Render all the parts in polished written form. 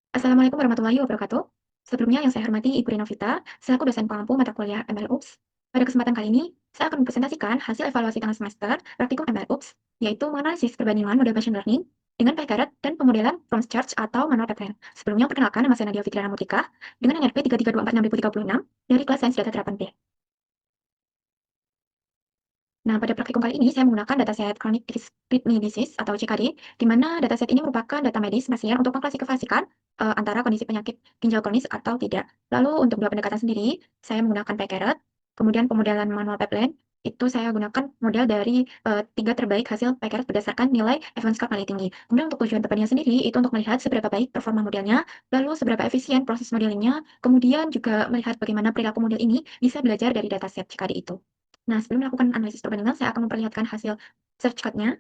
Assalamualaikum warahmatullahi wabarakatuh. Sebelumnya yang saya hormati Ibu Rinovita, selaku dosen pengampu mata kuliah MLUPS. Pada kesempatan kali ini, saya akan mempresentasikan hasil evaluasi tengah semester praktikum MLUPS, yaitu menganalisis perbandingan model machine learning dengan PyCaret dan pemodelan from scratch atau manual pipeline. Sebelumnya, perkenalkan nama saya Nadia Fitriana Mutika dengan NRP 33246.036 dari kelas Sains Data Terapan B. Nah, pada praktikum kali ini saya menggunakan dataset Chronic Kidney Disease atau CKD, di mana dataset ini merupakan data medis pasien untuk mengklasifikasikan antara kondisi penyakit ginjal kronis atau tidak. Lalu untuk dua pendekatan sendiri, saya menggunakan PyCaret, kemudian pemodelan manual pipeline, itu saya gunakan model dari tiga terbaik hasil PyCaret berdasarkan nilai Evans Score paling tinggi. Kemudian untuk tujuan perbandingan sendiri, itu untuk melihat seberapa baik performa modelnya, lalu seberapa efisien proses modelingnya, kemudian juga melihat bagaimana perilaku model ini bisa belajar dari dataset CKD itu. Nah, sebelum melakukan analisis perbandingan, saya akan memperlihatkan hasil shortcut-nya.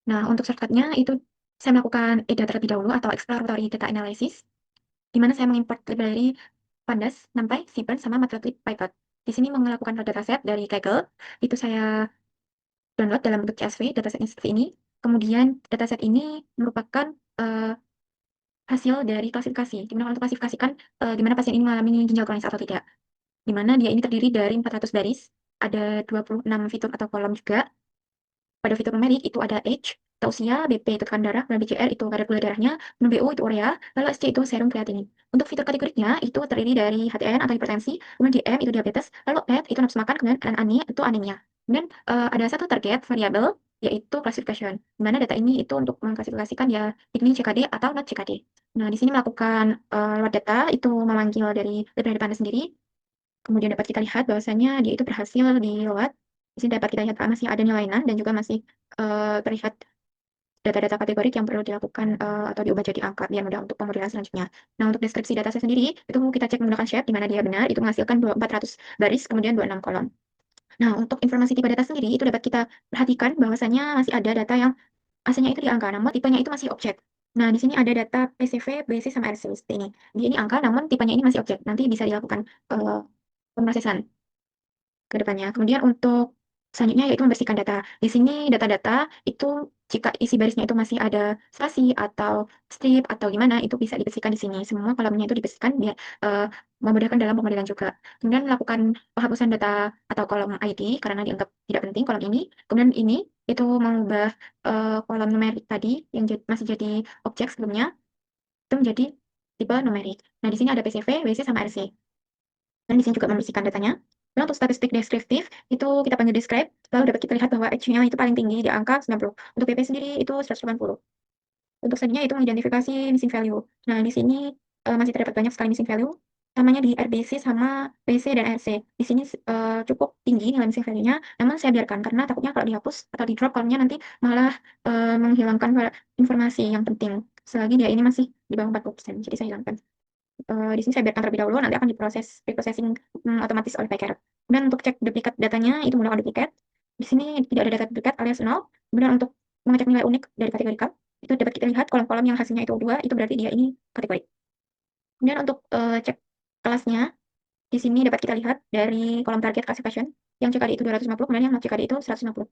Nah, untuk shortcut-nya itu saya melakukan EDA terlebih dahulu atau Exploratory Data Analysis, di mana saya mengimport library Pandas, NumPy, Seaborn, sama Matplotlib PyTorch. Di sini melakukan dataset dari Kaggle, itu saya download dalam bentuk CSV, datasetnya seperti ini. Kemudian dataset ini merupakan hasil dari klasifikasi, di mana untuk klasifikasikan di mana pasien ini mengalami ginjal kronis atau tidak. Di mana dia ini terdiri dari 400 baris, ada 26 fitur atau kolom juga. Pada fitur numerik itu ada age, atau usia, BP itu tekanan darah, kemudian BCR itu kadar gula darahnya, kemudian BU itu urea, lalu SC itu serum kreatinin. Untuk fitur kategorinya itu terdiri dari HTN atau hipertensi, kemudian DM itu diabetes, lalu F itu nafsu makan, kemudian anemia itu anemia. Kemudian ada satu target variabel yaitu classification, di mana data ini itu untuk mengklasifikasikan ya ini CKD atau not CKD. Nah, di sini melakukan load data itu memanggil dari library Pandas sendiri. Kemudian dapat kita lihat bahwasanya dia itu berhasil di-load. Di sini dapat kita lihat masih ada nilai NaN dan juga masih terlihat data-data kategorik yang perlu dilakukan atau diubah jadi angka biar mudah untuk pemodelan selanjutnya. Nah, untuk deskripsi data saya sendiri, itu kita cek menggunakan shape, di mana dia benar, itu menghasilkan 400 baris, kemudian 26 kolom. Nah, untuk informasi tipe data sendiri, itu dapat kita perhatikan bahwasanya masih ada data yang asalnya itu di angka, namun tipenya itu masih objek. Nah, di sini ada data PCV, BC, sama RC seperti ini. Dia ini angka, namun tipenya ini masih objek. Nanti bisa dilakukan pemrosesan ke depannya. Kemudian untuk selanjutnya yaitu membersihkan data. Di sini data-data itu jika isi barisnya itu masih ada spasi atau strip atau gimana itu bisa dibersihkan di sini. Semua kolomnya itu dibersihkan biar memudahkan dalam pemodelan juga. Kemudian melakukan penghapusan data atau kolom ID karena dianggap tidak penting kolom ini. Kemudian ini itu mengubah kolom numerik tadi yang masih jadi objek sebelumnya itu menjadi tipe numerik. Nah, di sini ada PCV, WC, sama RC. Dan di sini juga membersihkan datanya. Dan untuk statistik deskriptif, itu kita panggil describe, lalu dapat kita lihat bahwa H-nya itu paling tinggi di angka 90. Untuk PP sendiri itu 180. Untuk selanjutnya itu mengidentifikasi missing value. Nah, di sini masih terdapat banyak sekali missing value, namanya di RBC sama PC dan RC. Di sini cukup tinggi nilai missing value-nya, namun saya biarkan karena takutnya kalau dihapus atau di drop kolomnya nanti malah menghilangkan informasi yang penting. Selagi dia ini masih di bawah 40%, jadi saya hilangkan. Di sini saya biarkan terlebih dahulu, nanti akan diproses preprocessing otomatis oleh PyCaret. Kemudian untuk cek duplikat datanya itu menggunakan duplikat. Di sini tidak ada data duplikat alias 0. Kemudian untuk mengecek nilai unik dari kategori cup, itu dapat kita lihat kolom-kolom yang hasilnya itu 2, itu berarti dia ini kategori. Kemudian untuk cek kelasnya, di sini dapat kita lihat dari kolom target classification, yang CKD itu 250, kemudian yang non CKD itu 150.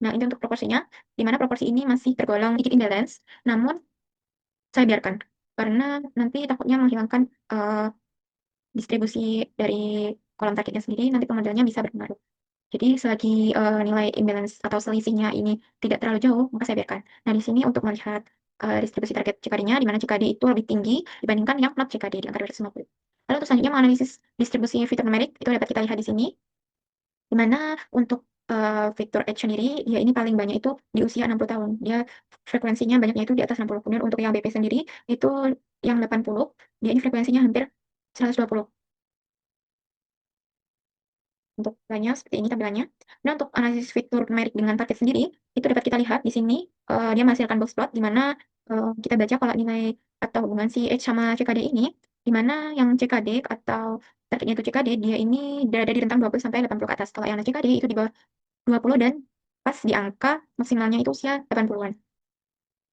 Nah, ini untuk proporsinya, di mana proporsi ini masih tergolong sedikit imbalance, namun saya biarkan, karena nanti takutnya menghilangkan distribusi dari kolom targetnya sendiri, nanti pemodelnya bisa berpengaruh. Jadi selagi nilai imbalance atau selisihnya ini tidak terlalu jauh, maka saya biarkan. Nah, di sini untuk melihat distribusi target CKD-nya, di mana CKD itu lebih tinggi dibandingkan yang not CKD di angka 250. Lalu untuk selanjutnya menganalisis distribusi fitur numerik, itu dapat kita lihat di sini, di mana untuk fitur H sendiri, dia ini paling banyak itu di usia 60 tahun. Dia frekuensinya banyaknya itu di atas 60. Kemudian untuk yang BP sendiri, itu yang 80, dia ini frekuensinya hampir 120. Untuk lainnya seperti ini tampilannya. Nah, untuk analisis fitur numerik dengan target sendiri, itu dapat kita lihat di sini, dia menghasilkan box plot, di mana kita baca kalau nilai atau hubungan si H sama CKD ini, di mana yang CKD atau targetnya itu CKD, dia ini berada di rentang 20 sampai 80 ke atas. Kalau yang CKD itu di bawah 20 dan pas di angka maksimalnya itu usia 80-an.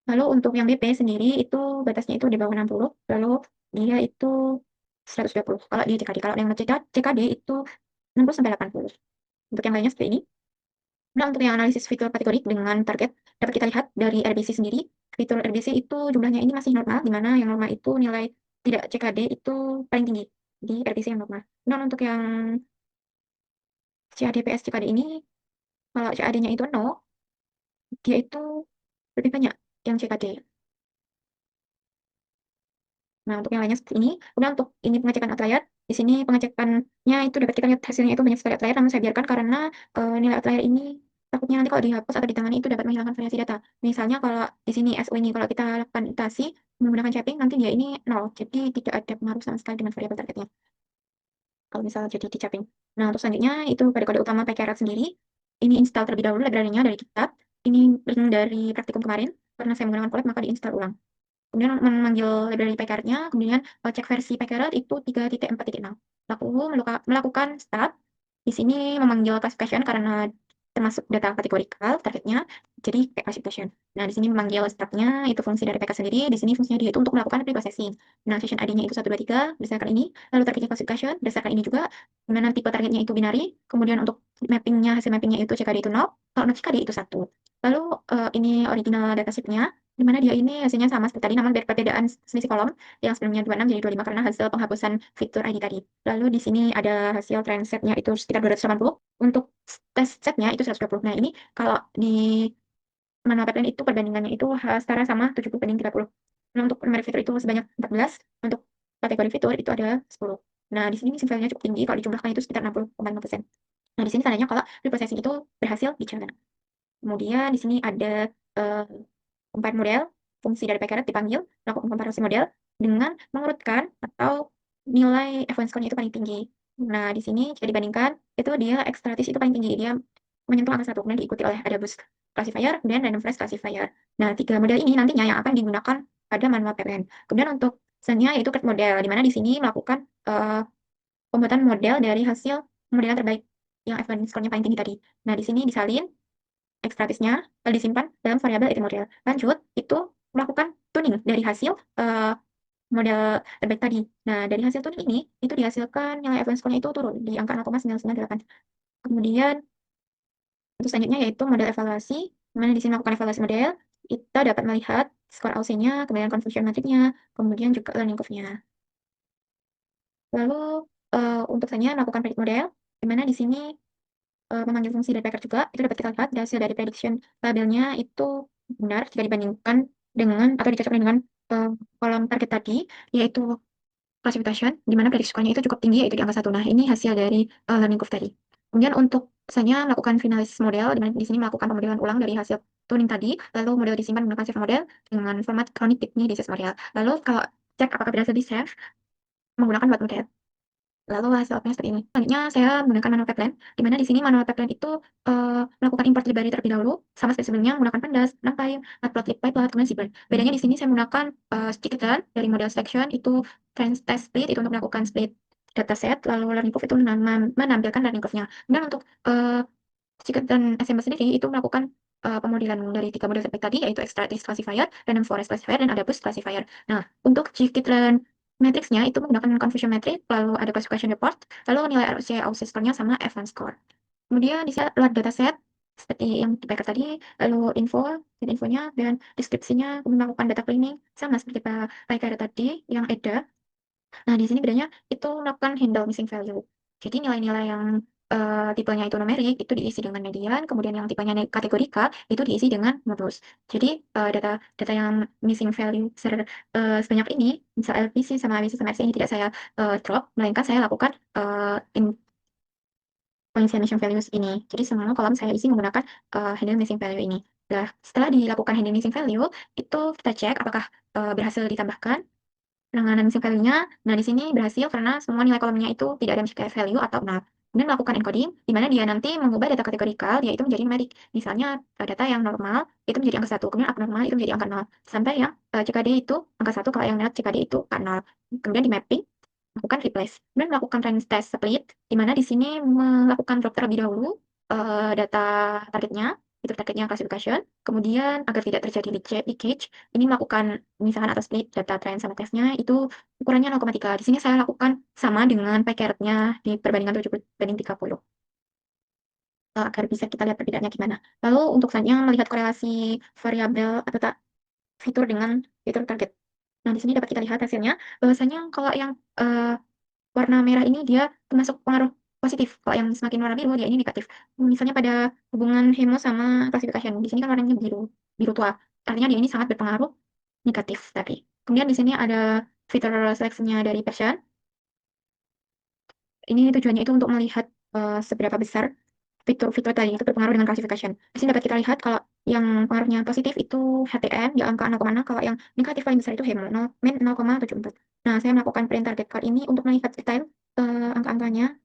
Lalu untuk yang BP sendiri itu batasnya itu di bawah 60, lalu dia itu 120 kalau di CKD. Kalau yang CKD itu 60 sampai 80. Untuk yang lainnya seperti ini. Nah, untuk yang analisis fitur kategorik dengan target, dapat kita lihat dari RBC sendiri. Fitur RBC itu jumlahnya ini masih normal, di mana yang normal itu nilai tidak CKD itu paling tinggi di RBC yang normal. Nah, untuk yang CAD PS CKD ini, kalau CAD-nya itu 0, dia itu lebih banyak yang CKD. Nah, untuk yang lainnya seperti ini. Kemudian untuk ini pengecekan outlier, di sini pengecekannya itu dapat kita lihat hasilnya itu banyak sekali outlier, namun saya biarkan karena nilai outlier ini takutnya nanti kalau dihapus atau ditangani itu dapat menghilangkan variasi data. Misalnya kalau di sini SO ini kalau kita lakukan iterasi menggunakan shaping, nanti dia ini 0, jadi tidak ada pengaruh sama sekali dengan variabel targetnya. Kalau misalnya jadi di shaping. Nah, untuk selanjutnya itu pada kode utama PyCaret sendiri. Ini install terlebih dahulu library-nya dari GitHub. Ini link dari praktikum kemarin. Karena saya menggunakan Colab, maka diinstal ulang. Kemudian memanggil library PyCaret-nya, kemudian cek versi PyCaret itu 3.4.0. Lalu melakukan start. Di sini memanggil classification karena termasuk data kategorikal targetnya, jadi kayak classification. Nah, di sini memanggil start-nya itu fungsi dari PK sendiri. Di sini fungsinya dia itu untuk melakukan preprocessing. Nah, session ID-nya itu 1, 2, 3 berdasarkan ini. Lalu targetnya classification berdasarkan ini juga. Kemudian tipe targetnya itu binary. Kemudian untuk mappingnya, hasil mappingnya itu CKD itu 0. Kalau non CKD itu 1. Lalu ini original datasheet-nya, di mana dia ini hasilnya sama seperti tadi, namun perbedaan selisih kolom yang sebelumnya 26 jadi 25 karena hasil penghapusan fitur ID tadi. Lalu di sini ada hasil trend set-nya itu sekitar 280. Untuk test set-nya itu 120. Nah, ini kalau di manual pipeline itu perbandingannya itu setara sama 70 banding 30. Nah, untuk numeric fitur itu sebanyak 14, untuk kategori fitur itu ada 10. Nah, di sini missing value-nya cukup tinggi, kalau dijumlahkan itu sekitar 60,5%. Nah, di sini tandanya kalau reprocessing itu berhasil dijalankan. Kemudian di sini ada eh, 4 model, fungsi dari PyCaret dipanggil, melakukan komparasi model dengan mengurutkan atau nilai F1 score-nya itu paling tinggi. Nah, di sini jika dibandingkan, itu dia Extratis itu paling tinggi, dia menyentuh angka 1, kemudian diikuti oleh ada Boost Classifier, kemudian Random Forest Classifier. Nah, 3 model ini nantinya yang akan digunakan pada manual PPN. Kemudian untuk selanjutnya yaitu CAD model, di mana di sini melakukan pembuatan model dari hasil modelan terbaik yang F1 score-nya paling tinggi tadi. Nah, di sini disalin ekstratisnya disimpan dalam variabel itu model. Lanjut, itu melakukan tuning dari hasil model terbaik tadi. Nah, dari hasil tuning ini, itu dihasilkan nilai F1 score-nya itu turun di angka 0,998. Kemudian, untuk selanjutnya yaitu model evaluasi, di mana di sini melakukan evaluasi model, kita dapat melihat skor AUC-nya, kemudian confusion matrix-nya, kemudian juga learning curve-nya. Lalu, untuk selanjutnya melakukan predict model, di mana di sini memanggil fungsi dari packer juga, itu dapat kita lihat hasil dari prediction labelnya itu benar jika dibandingkan dengan atau dicocokkan dengan kolom target tadi, yaitu classification, di mana prediksi skornya itu cukup tinggi, yaitu di angka 1. Nah, ini hasil dari learning curve tadi. Kemudian untuk misalnya melakukan finalis model, di mana di sini melakukan pemodelan ulang dari hasil tuning tadi, lalu model disimpan menggunakan save model dengan format chronic pitney disease model. Lalu kalau cek apakah berhasil di save menggunakan buat model. Lalu hasilnya seperti ini. Selanjutnya saya menggunakan manual pipeline, di mana di sini manual pipeline itu melakukan import library terlebih dahulu, sama seperti sebelumnya menggunakan pandas, numpy, matplotlib, pyplot, kemudian sequence. Bedanya di sini saya menggunakan scikit-learn dari model section itu trend test split itu untuk melakukan split dataset, lalu learning curve itu menampilkan learning curve-nya. Dan untuk scikit-learn assemble sendiri itu melakukan pemodelan dari 3 model terbaik tadi, yaitu extractive classifier, random forest classifier, dan ada boost classifier. Nah, untuk scikit-learn matrixnya itu menggunakan confusion matrix, lalu ada classification report, lalu nilai ROC AUC score-nya sama F1 score. Kemudian di sini load dataset seperti yang di packer tadi, lalu info, dan infonya, dan deskripsinya, kemudian melakukan data cleaning, sama seperti packer tadi yang ada. Nah, di sini bedanya itu melakukan handle missing value. Jadi nilai-nilai yang tipenya itu numerik itu diisi dengan median, kemudian yang tipenya kategorikal itu diisi dengan modus. Jadi data yang missing value sebanyak ini, misal LPC sama ABC sama RC ini tidak saya drop, melainkan saya lakukan pengisian missing values ini. Jadi semua kolom saya isi menggunakan handle missing value ini. Nah, setelah dilakukan handle missing value, itu kita cek apakah berhasil ditambahkan penanganan missing value-nya. Nah, di sini berhasil karena semua nilai kolomnya itu tidak ada missing value atau nol. Kemudian melakukan encoding, di mana dia nanti mengubah data kategorikal, yaitu menjadi numerik. Misalnya, data yang normal itu menjadi angka 1, kemudian abnormal itu menjadi angka 0. Sampai yang CKD itu angka 1, kalau yang net CKD itu angka 0. Kemudian di mapping, melakukan replace. Kemudian melakukan range test split, di mana di sini melakukan drop terlebih dahulu data targetnya, itu targetnya classification. Kemudian agar tidak terjadi leakage, ini melakukan misalkan atau split data trend sama testnya itu ukurannya 0,3. Di sini saya lakukan sama dengan PyCaret-nya di perbandingan 70 banding 30. agar bisa kita lihat perbedaannya gimana. Lalu untuk selanjutnya melihat korelasi variabel atau fitur dengan fitur target. Nah, di sini dapat kita lihat hasilnya bahwasanya kalau yang warna merah ini dia termasuk pengaruh positif. Kalau yang semakin warna biru dia ini negatif. Misalnya pada hubungan hemo sama classification. Di sini kan warnanya biru, biru tua. Artinya dia ini sangat berpengaruh negatif tadi. Kemudian di sini ada fitur seleksinya dari Passion. Ini tujuannya itu untuk melihat seberapa besar fitur-fitur tadi itu berpengaruh dengan classification. Di sini dapat kita lihat kalau yang pengaruhnya positif itu HTM di angka 0,6, kalau yang negatif paling besar itu HEMO, min 0,74. Nah, saya melakukan print target card ini untuk melihat detail angka-angkanya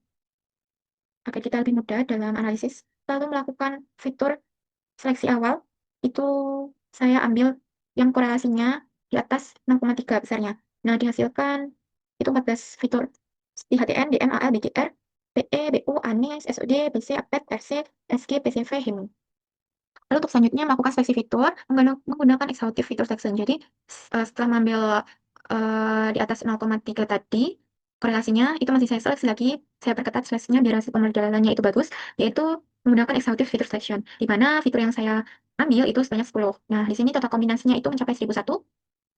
agar kita lebih mudah dalam analisis. Lalu melakukan fitur seleksi awal, itu saya ambil yang korelasinya di atas 6,3 besarnya. Nah, dihasilkan itu 14 fitur di HTN, DM, AL, BGR, PE, BU, ANIS, SOD, BC, APET, RC, SG, PCV, HIM. Lalu untuk selanjutnya melakukan seleksi fitur menggunakan exhaustive fitur selection. Jadi setelah mengambil di atas 0,3 tadi, korelasinya itu masih saya seleksi lagi, saya perketat seleksinya biar hasil pemodelannya itu bagus, yaitu menggunakan exhaustive fitur selection, di mana fitur yang saya ambil itu sebanyak 10. Nah, di sini total kombinasinya itu mencapai 1001.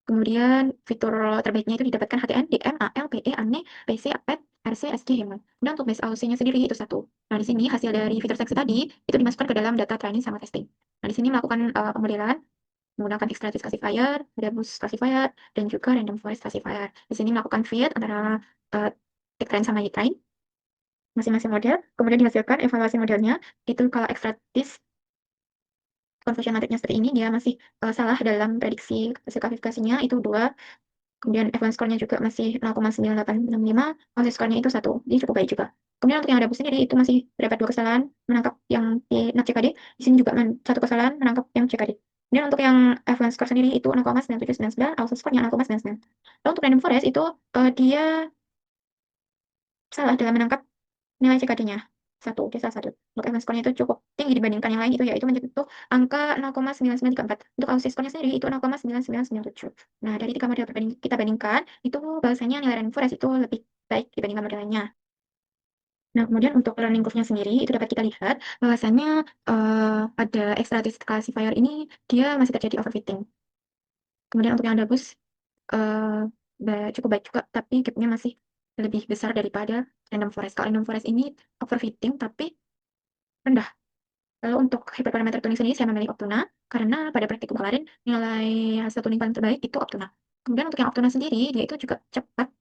Kemudian fitur terbaiknya itu didapatkan HTN, DM, AL, PE, ANE, PC, APET, RC, SG, HEMA. Dan untuk base AUC-nya sendiri itu satu. Nah, di sini hasil dari fitur seleksi tadi itu dimasukkan ke dalam data training sama testing. Nah, di sini melakukan pemodelan menggunakan X-Lattice classifier, Rebus classifier, dan juga Random Forest classifier. Di sini melakukan fit antara X-Train sama Y-Train masing-masing model. Kemudian dihasilkan evaluasi modelnya. Itu kalau X-Lattice conversion matrixnya seperti ini, dia masih salah dalam prediksi hasil klasifikasinya itu 2. Kemudian F1 score-nya juga masih 0,9865, OC score-nya itu 1, jadi cukup baik juga. Kemudian untuk yang ada sendiri itu masih terdapat 2 kesalahan menangkap yang di NAT CKD, di sini juga 1 kesalahan menangkap yang CKD. Kemudian untuk yang F1 score sendiri itu 0,9799, OC score-nya 0,99. Lalu untuk Random Forest itu dia salah dalam menangkap nilai CKD-nya. Dia salah satu. Untuk F1 score-nya itu cukup tinggi dibandingkan yang lain itu yaitu menyentuh angka 0,9934. Untuk AUC score-nya sendiri itu 0,9997. Nah, dari 3 model kita bandingkan, itu bahwasanya nilai Random Forest itu lebih baik dibandingkan model lainnya. Nah, kemudian untuk learning curve-nya sendiri itu dapat kita lihat bahwasanya pada X-Lattice classifier ini dia masih terjadi overfitting. Kemudian untuk yang ada bus cukup baik juga, tapi gap-nya masih lebih besar daripada Random Forest. Kalau Random Forest ini overfitting tapi rendah. Lalu untuk hyperparameter tuning sendiri saya memilih Optuna karena pada praktikum kemarin nilai hasil tuning paling terbaik itu Optuna. Kemudian untuk yang Optuna sendiri dia itu juga cepat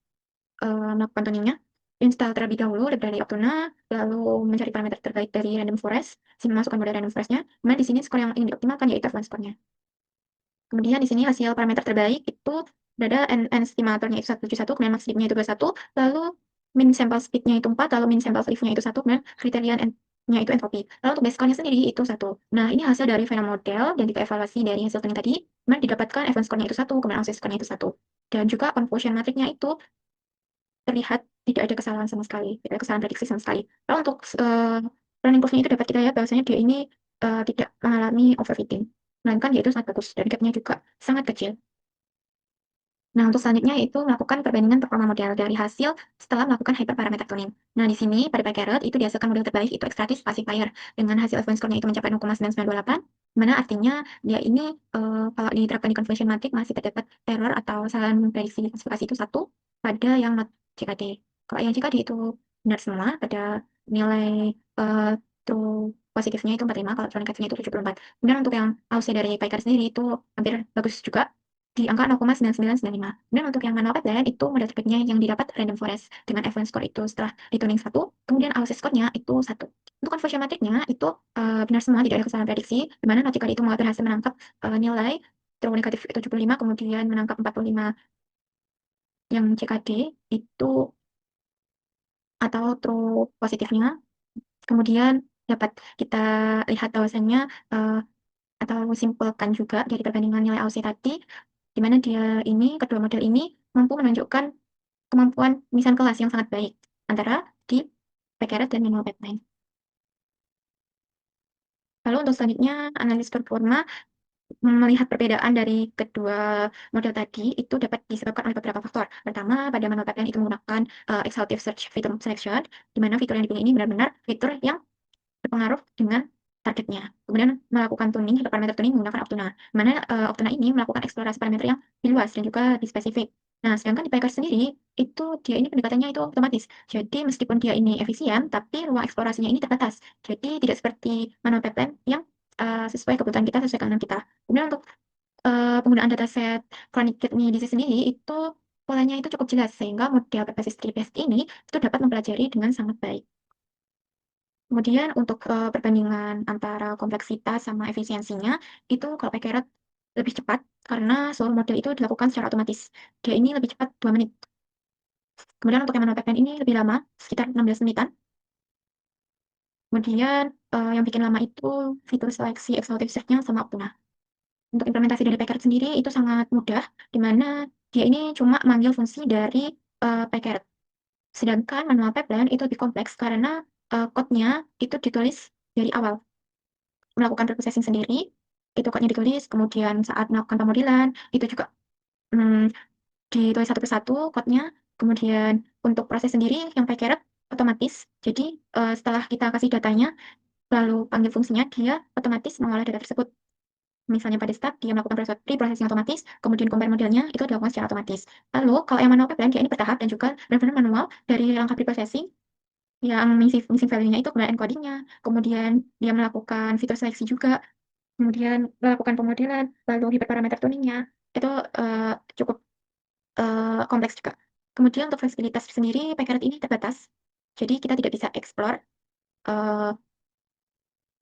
melakukan tuningnya. Install terlebih dahulu dari Optuna, lalu mencari parameter terbaik dari Random Forest, sini masukkan model Random Forest-nya. Kemudian di sini skor yang ingin dioptimalkan yaitu advance score-nya. Kemudian di sini hasil parameter terbaik itu berada n estimatornya itu 171, kemudian max speed-nya itu 21, lalu min sample speed-nya itu 4, lalu min sample sleeve-nya itu 1, kemudian kriterian nya itu entropi. Lalu untuk base score-nya sendiri itu 1. Nah, ini hasil dari final model dan kita evaluasi dari hasil tuning tadi, kemudian didapatkan advance score-nya itu 1, kemudian OC score-nya itu 1. Dan juga confusion matrix-nya itu terlihat tidak ada kesalahan sama sekali, tidak ada kesalahan prediksi sama sekali. Lalu untuk learning curve-nya itu dapat kita lihat bahwasanya dia ini tidak mengalami overfitting, melainkan dia itu sangat bagus dan gap-nya juga sangat kecil. Nah, untuk selanjutnya yaitu melakukan perbandingan performa model dari hasil setelah melakukan hyperparameter tuning. Nah, di sini pada PyCarrot itu dihasilkan model terbaik itu X-Lattice classifier dengan hasil advance score-nya itu mencapai 0,9928, mana artinya dia ini kalau diterapkan di convolution matrix masih terdapat error atau kesalahan prediksi klasifikasi itu 1 pada yang not CKD. Kalau yang CKD itu benar semua pada nilai true positifnya itu 45, kalau true negatifnya itu 74. Kemudian untuk yang AUC dari PyCarrot sendiri itu hampir bagus juga di angka 0,9995. Dan untuk yang manual pattern itu model terbaiknya yang didapat Random Forest dengan F1 score itu setelah dituning 1, kemudian AUC score-nya itu 1. Untuk conversion matrix-nya itu benar semua, tidak ada kesalahan prediksi, di mana Logical itu berhasil menangkap nilai true negatif 75, kemudian menangkap 45 yang CKD itu atau true positifnya. Kemudian dapat kita lihat bahwasannya atau simpulkan juga dari perbandingan nilai AUC tadi, di mana dia ini, kedua model ini mampu menunjukkan kemampuan misan kelas yang sangat baik antara di PyCarrot dan manual pipeline. Lalu untuk selanjutnya analis performa melihat perbedaan dari kedua model tadi itu dapat disebabkan oleh beberapa faktor. Pertama, pada manual pipeline itu menggunakan exhaustive search fitur selection, di mana fitur yang dipilih ini benar-benar fitur yang berpengaruh dengan targetnya. Kemudian melakukan tuning, hyperparameter tuning menggunakan Optuna, di mana Optuna ini melakukan eksplorasi parameter yang lebih luas dan juga lebih spesifik. Nah, sedangkan di PyCard sendiri, itu dia ini pendekatannya itu otomatis. Jadi meskipun dia ini efisien, tapi ruang eksplorasinya ini terbatas. Jadi tidak seperti manual pipeline yang sesuai kebutuhan kita, sesuai keinginan kita. Kemudian untuk penggunaan dataset chronic kidney disease sendiri, itu polanya itu cukup jelas, sehingga model berbasis tree-based ini itu dapat mempelajari dengan sangat baik. Kemudian untuk perbandingan antara kompleksitas sama efisiensinya, itu kalau PyCarrot lebih cepat karena seluruh model itu dilakukan secara otomatis. Dia ini lebih cepat 2 menit. Kemudian untuk yang manual pipeline ini lebih lama, sekitar 16 menitan. Kemudian yang bikin lama itu fitur seleksi exhaustive search-nya sama Optuna. Untuk implementasi dari PyCarrot sendiri itu sangat mudah, di mana dia ini cuma manggil fungsi dari PyCarrot. Sedangkan manual pipeline itu lebih kompleks karena code-nya itu ditulis dari awal. Melakukan preprocessing sendiri, itu code-nya ditulis, kemudian saat melakukan pemodelan, itu juga ditulis satu persatu code-nya, kemudian untuk proses sendiri yang PyCarrot otomatis, jadi setelah kita kasih datanya, lalu panggil fungsinya, dia otomatis mengolah data tersebut. Misalnya pada start, dia melakukan pre-processing otomatis, kemudian compare modelnya, itu dilakukan secara otomatis. Lalu, kalau yang manual pipeline, dia ini bertahap dan juga benar-benar manual dari langkah pre-processing, yang missing value-nya itu kemudian encoding-nya, kemudian dia melakukan fitur seleksi juga, kemudian melakukan pemodelan, lalu hyperparameter tuning-nya, itu cukup kompleks juga. Kemudian untuk fleksibilitas sendiri, PyCarrot ini terbatas, jadi kita tidak bisa explore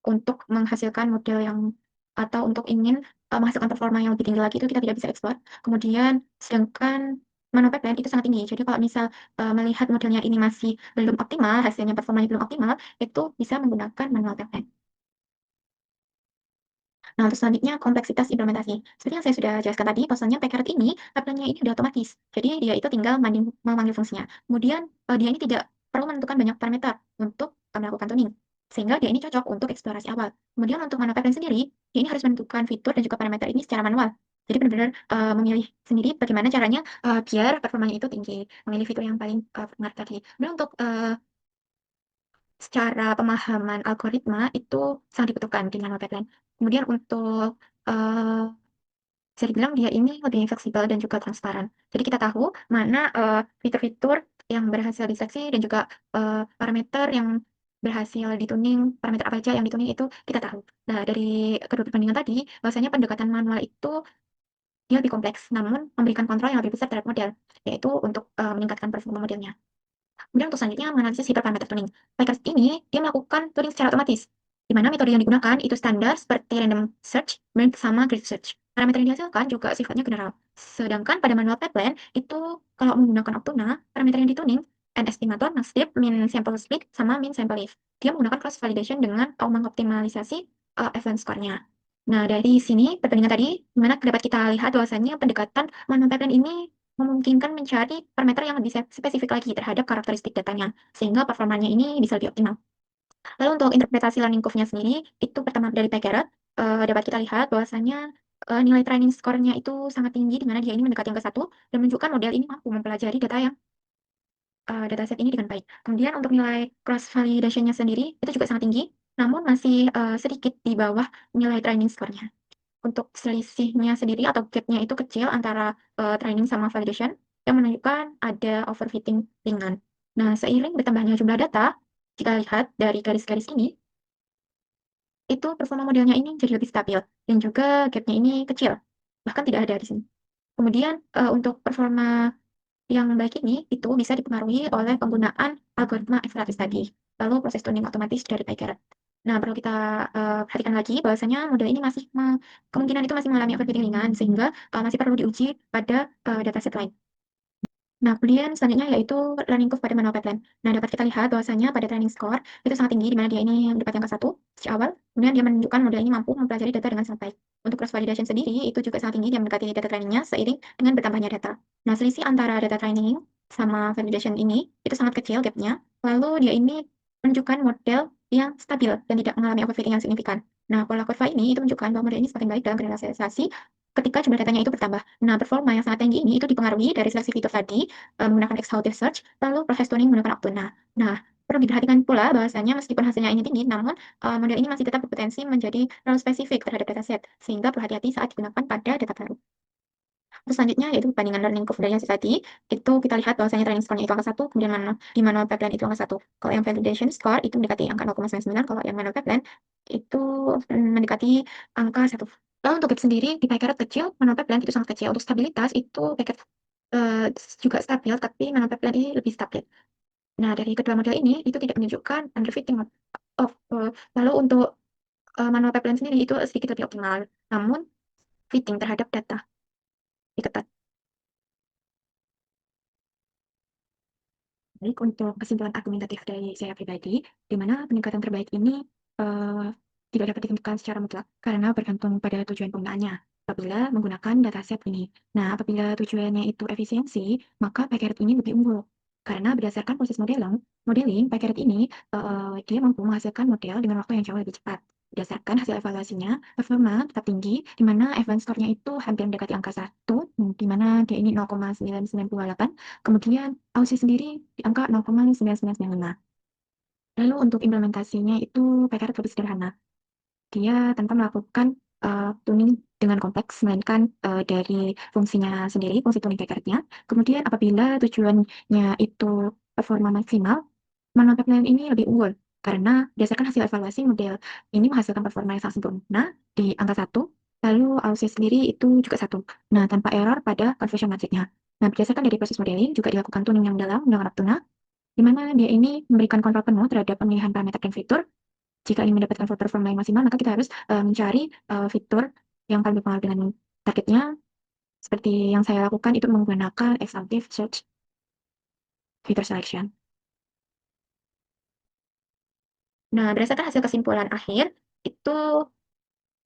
untuk menghasilkan model yang atau untuk ingin menghasilkan performa yang lebih tinggi lagi itu kita tidak bisa explore. Kemudian sedangkan manual pipeline itu sangat tinggi. Jadi kalau misal melihat modelnya ini masih belum optimal, hasilnya performanya belum optimal, itu bisa menggunakan manual pipeline. Nah, untuk selanjutnya kompleksitas implementasi. Seperti yang saya sudah jelaskan tadi, bahwasanya PyCarrot ini pipeline-nya ini sudah otomatis. Jadi dia itu tinggal memanggil fungsinya. Kemudian dia ini tidak perlu menentukan banyak parameter untuk melakukan tuning. Sehingga dia ini cocok untuk eksplorasi awal. Kemudian untuk manual pipeline sendiri, dia ini harus menentukan fitur dan juga parameter ini secara manual. Jadi benar-benar memilih sendiri bagaimana caranya biar performanya itu tinggi. Memilih fitur yang paling benar tadi. Kemudian untuk secara pemahaman algoritma itu sangat dibutuhkan di manual pipeline. Kemudian untuk bisa dibilang dia ini lebih fleksibel dan juga transparan. Jadi kita tahu mana fitur-fitur yang berhasil diseleksi dan juga parameter yang berhasil dituning, parameter apa aja yang dituning itu kita tahu. Nah, dari kedua perbandingan tadi, bahwasanya pendekatan manual itu dia lebih kompleks, namun memberikan kontrol yang lebih besar terhadap model, yaitu untuk meningkatkan performa modelnya. Kemudian untuk selanjutnya menganalisis hiperparameter tuning. PyCarrot ini dia melakukan tuning secara otomatis, di mana metode yang digunakan itu standar seperti random search, merge, sama grid search. Parameter yang dihasilkan juga sifatnya general. Sedangkan pada manual pipeline itu kalau menggunakan Optuna, parameter yang dituning n estimator, max dip, min sample split, sama min sample leaf. Dia menggunakan cross validation dengan mengoptimalisasi event score-nya. Nah, dari sini perbandingan tadi, di mana dapat kita lihat bahwasannya pendekatan manual pipeline ini memungkinkan mencari parameter yang lebih spesifik lagi terhadap karakteristik datanya, sehingga performanya ini bisa lebih optimal. Lalu untuk interpretasi learning curve-nya sendiri, itu pertama dari PyCarrot, dapat kita lihat bahwasanya nilai training score-nya itu sangat tinggi, di mana dia ini mendekati angka 1, dan menunjukkan model ini mampu mempelajari data yang dataset ini dengan baik. Kemudian untuk nilai cross validation-nya sendiri, itu juga sangat tinggi, namun masih sedikit di bawah nilai training score-nya. Untuk selisihnya sendiri atau gap-nya itu kecil antara training sama validation yang menunjukkan ada overfitting ringan. Nah, seiring bertambahnya jumlah data, jika lihat dari garis-garis ini, itu performa modelnya ini jadi lebih stabil dan juga gap-nya ini kecil, bahkan tidak ada di sini. Kemudian untuk performa yang baik ini itu bisa dipengaruhi oleh penggunaan algoritma ekstratis tadi, lalu proses tuning otomatis dari PyCarrot. Nah, perlu kita perhatikan lagi bahwasanya model ini masih kemungkinan itu masih mengalami overfitting ringan sehingga masih perlu diuji pada dataset lain. Nah, kemudian selanjutnya yaitu learning curve pada manual pipeline. Nah, dapat kita lihat bahwasanya pada training score itu sangat tinggi, di mana dia ini mendapatkan angka 1 sejak awal. Kemudian dia menunjukkan model ini mampu mempelajari data dengan sangat baik. Untuk cross validation sendiri itu juga sangat tinggi, dia mendekati data trainingnya seiring dengan bertambahnya data. Nah, selisih antara data training sama validation ini itu sangat kecil gapnya. Lalu dia ini menunjukkan model yang stabil dan tidak mengalami overfitting yang signifikan. Nah, pola kurva ini itu menunjukkan bahwa model ini semakin baik dalam generalisasi ketika jumlah datanya itu bertambah. Nah, performa yang sangat tinggi ini itu dipengaruhi dari seleksi fitur tadi, menggunakan exhaustive search, lalu proses tuning menggunakan Optuna. Nah, Perlu diperhatikan pula bahwasanya meskipun hasilnya ini tinggi, namun model ini masih tetap berpotensi menjadi terlalu spesifik terhadap dataset, sehingga perlu hati-hati saat digunakan pada data baru. Terus selanjutnya yaitu perbandingan learning curve dari hasil tadi. Itu kita lihat bahwasanya training score-nya itu angka 1, kemudian di manual pipeline itu angka 1. Kalau yang validation score itu mendekati angka 0,99, kalau yang manual pipeline itu mendekati angka 1. Lalu untuk gap sendiri di PyCaret kecil, manual pipeline itu sangat kecil. Untuk stabilitas itu PyCaret juga stabil, tapi manual pipeline ini lebih stabil. Nah, dari kedua model ini itu tidak menunjukkan underfitting of lalu untuk manual pipeline sendiri itu sedikit lebih optimal, namun fitting terhadap data diketat. Baik, untuk kesimpulan argumentatif dari saya pribadi, di mana peningkatan terbaik ini eh, tidak dapat ditentukan secara mutlak karena bergantung pada tujuan penggunaannya apabila menggunakan dataset ini. Nah, apabila tujuannya itu efisiensi, maka PyCaret ini lebih unggul. Karena berdasarkan proses modeling PyCaret ini dia mampu menghasilkan model dengan waktu yang jauh lebih cepat. Berdasarkan hasil evaluasinya, performa tetap tinggi, di mana advance score-nya itu hampir mendekati angka 1, di mana dia ini 0,998. Kemudian Aussie sendiri di angka 0,9995. Lalu untuk implementasinya itu PyCaret lebih sederhana. Dia tanpa melakukan tuning dengan kompleks, melainkan dari fungsinya sendiri, fungsi tuning PyCaretnya. Kemudian apabila tujuannya itu performa maksimal, manual pipeline ini lebih unggul karena berdasarkan hasil evaluasi model ini menghasilkan performa yang sangat sempurna di angka 1, lalu Aussie sendiri itu juga 1. Nah, tanpa error pada conversion matrix-nya. Nah, berdasarkan dari proses modeling juga dilakukan tuning yang dalam dengan Raptuna, di mana dia ini memberikan kontrol penuh terhadap pemilihan parameter dan fitur. Jika ingin mendapatkan performa yang maksimal, maka kita harus mencari fitur yang paling berpengaruh dengan targetnya. Seperti yang saya lakukan itu menggunakan exhaustive search feature selection. Nah, berdasarkan hasil kesimpulan akhir, itu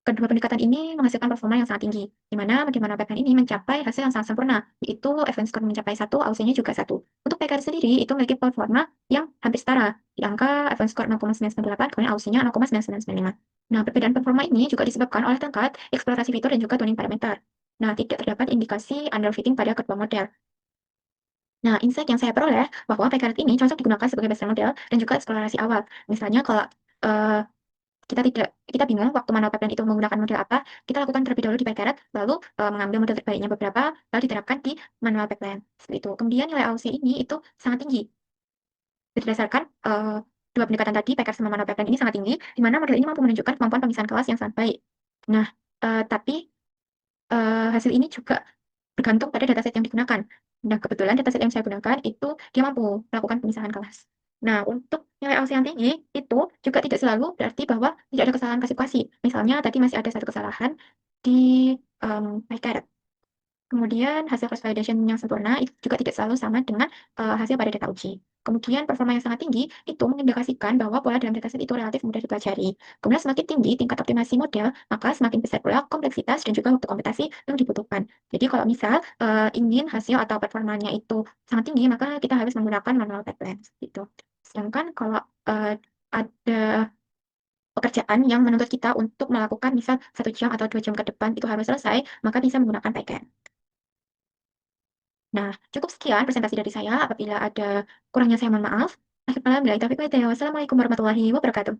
kedua pendekatan ini menghasilkan performa yang sangat tinggi, di mana pipeline ini mencapai hasil yang sangat sempurna, yaitu advance score mencapai 1, AUC-nya juga 1. Untuk PKR sendiri, itu memiliki performa yang hampir setara, di angka advance score 0,998, kemudian AUC-nya 0,9995. Nah, perbedaan performa ini juga disebabkan oleh tingkat eksplorasi fitur dan juga tuning parameter. Nah, tidak terdapat indikasi underfitting pada kedua model. Nah, insight yang saya peroleh bahwa PKR ini cocok digunakan sebagai baseline model dan juga eksplorasi awal. Misalnya kalau uh, kita bingung waktu manual pipeline itu menggunakan model apa, kita lakukan terlebih dahulu di PyCaret, lalu mengambil model terbaiknya beberapa, lalu diterapkan di manual pipeline. Seperti itu. Kemudian nilai AUC ini itu sangat tinggi. Berdasarkan dua pendekatan tadi, PyCaret sama manual pipeline ini sangat tinggi, di mana model ini mampu menunjukkan kemampuan pemisahan kelas yang sangat baik. Nah, tapi hasil ini juga bergantung pada dataset yang digunakan. Nah, kebetulan dataset yang saya gunakan itu dia mampu melakukan pemisahan kelas. Nah, untuk nilai AUC yang tinggi itu juga tidak selalu berarti bahwa tidak ada kesalahan klasifikasi. Misalnya tadi masih ada satu kesalahan di PyCaret. Kemudian hasil cross validation yang sempurna itu juga tidak selalu sama dengan hasil pada data uji. Kemudian performa yang sangat tinggi itu mengindikasikan bahwa pola dalam dataset itu relatif mudah dipelajari. Kemudian semakin tinggi tingkat optimasi model, maka semakin besar pula kompleksitas dan juga waktu komputasi yang dibutuhkan. Jadi kalau misal ingin hasil atau performanya itu sangat tinggi, maka kita harus menggunakan manual pipeline gitu. Sedangkan kalau ada pekerjaan yang menuntut kita untuk melakukan misal 1 jam atau 2 jam ke depan itu harus selesai, maka bisa menggunakan Python. Nah, cukup sekian presentasi dari saya. Apabila ada kurangnya saya mohon maaf. Akhir kalam, bila taufiq wal hidayah. Wassalamualaikum warahmatullahi wabarakatuh.